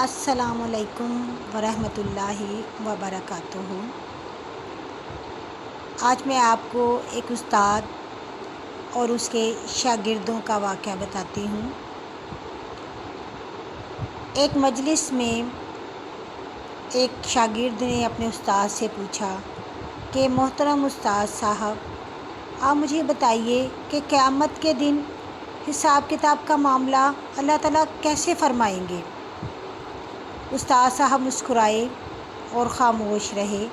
अस्सलामु अलैकुम वरहमतुल्लाहि वबरकातुहू। आज मैं आपको एक उस्ताद और उसके शागिर्दों का वाक़या बताती हूँ। एक मजलिस में एक शागिर्द ने अपने उस्ताद से पूछा कि मोहतरम उस्ताद साहब, आप मुझे बताइए कि क़यामत के दिन हिसाब किताब का मामला अल्लाह ताला कैसे फ़रमाएंगे। उस्ताद साहब मुस्कुराए और ख़ामोश रहे।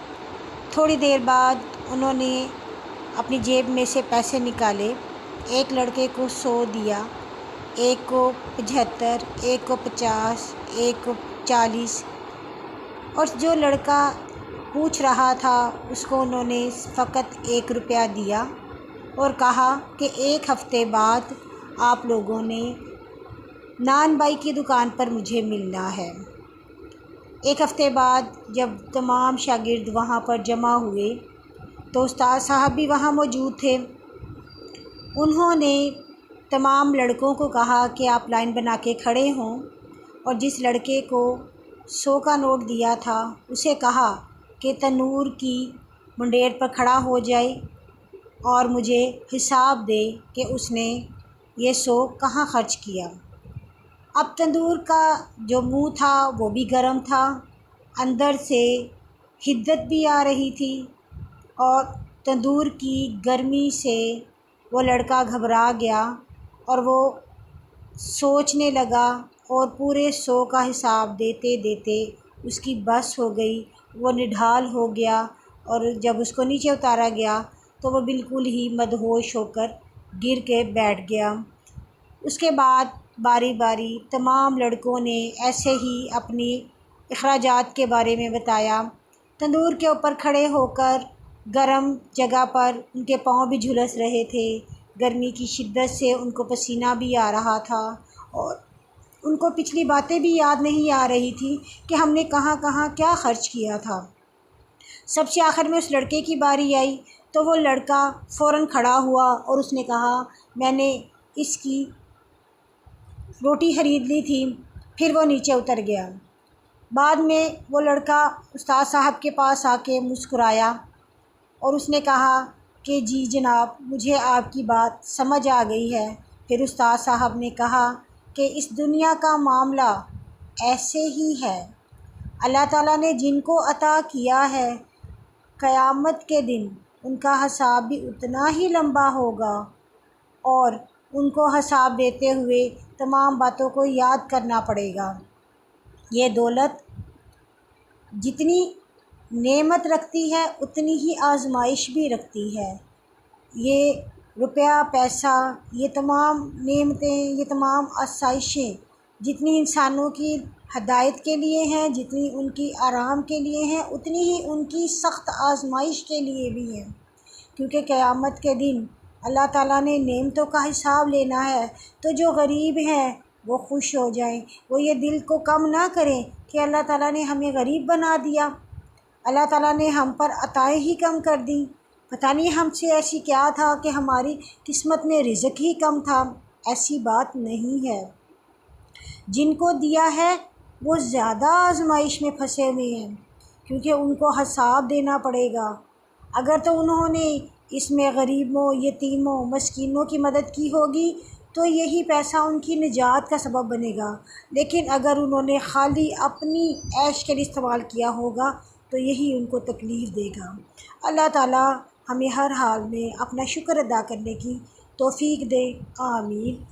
थोड़ी देर बाद उन्होंने अपनी जेब में से पैसे निकाले। एक लड़के को 100 दिया, एक को 75, एक को 50, एक को 40, और जो लड़का पूछ रहा था उसको उन्होंने फ़कत 1 रुपया दिया और कहा कि 1 हफ़्ते बाद आप लोगों ने नान बाई की दुकान पर मुझे मिलना है। 1 हफ़्ते बाद जब तमाम शागिर्द वहाँ पर जमा हुए तो उस्ताद साहब भी वहाँ मौजूद थे। उन्होंने तमाम लड़कों को कहा कि आप लाइन बना के खड़े हों, और जिस लड़के को 100 का नोट दिया था उसे कहा कि तनूर की मुंडेर पर खड़ा हो जाए और मुझे हिसाब दे कि उसने ये 100 कहाँ ख़र्च किया। अब तंदूर का जो मुंह था वो भी गर्म था, अंदर से हिद्दत भी आ रही थी, और तंदूर की गर्मी से वो लड़का घबरा गया और वो सोचने लगा, और पूरे 100 का हिसाब देते देते उसकी बस हो गई। वो निढाल हो गया, और जब उसको नीचे उतारा गया तो वो बिल्कुल ही मदहोश होकर गिर के बैठ गया। उसके बाद बारी बारी तमाम लड़कों ने ऐसे ही अपनी अखराजात के बारे में बताया। तंदूर के ऊपर खड़े होकर गरम जगह पर उनके पाँव भी झुलस रहे थे। गर्मी की शिद्दत से उनको पसीना भी आ रहा था, और उनको पिछली बातें भी याद नहीं आ रही थी कि हमने कहाँ कहाँ क्या ख़र्च किया था। सबसे आखिर में उस लड़के की बारी आई तो वो लड़का फ़ौरन खड़ा हुआ और उसने कहा, मैंने इसकी रोटी ख़रीद ली थी। फिर वो नीचे उतर गया। बाद में वो लड़का उस्ताद साहब के पास आके मुस्कुराया और उसने कहा कि जी जनाब, मुझे आपकी बात समझ आ गई है। फिर उस्ताद साहब ने कहा कि इस दुनिया का मामला ऐसे ही है। अल्लाह ताला ने जिनको अता किया है, क़यामत के दिन उनका हिसाब भी उतना ही लंबा होगा, और उनको हिसाब देते हुए तमाम बातों को याद करना पड़ेगा। ये दौलत जितनी नेमत रखती है उतनी ही आजमाइश भी रखती है। ये रुपया पैसा, ये तमाम नेमतें, ये तमाम आसाइशें जितनी इंसानों की हदायत के लिए हैं, जितनी उनकी आराम के लिए हैं, उतनी ही उनकी सख्त आजमाइश के लिए भी हैं। क्योंकि क़यामत के दिन अल्लाह ताला ने नेमतों का हिसाब लेना है, तो जो गरीब हैं वो खुश हो जाएं, वो ये दिल को कम ना करें कि अल्लाह ताला ने हमें गरीब बना दिया, अल्लाह ताला ने हम पर अताएँ ही कम कर दी। पता नहीं हमसे ऐसी क्या था कि हमारी किस्मत में रिज़्क़ ही कम था। ऐसी बात नहीं है। जिनको दिया है वो ज़्यादा आजमाइश में फंसे हुए हैं, क्योंकि उनको हिसाब देना पड़ेगा। अगर तो उन्होंने इसमें गरीबों, यतीमों, मस्कीनों की मदद की होगी तो यही पैसा उनकी निजात का सबब बनेगा। लेकिन अगर उन्होंने खाली अपनी ऐश के लिए इस्तेमाल किया होगा तो यही उनको तकलीफ़ देगा। अल्लाह ताला हमें हर हाल में अपना शुक्र अदा करने की तौफ़ीक दे। आमीन।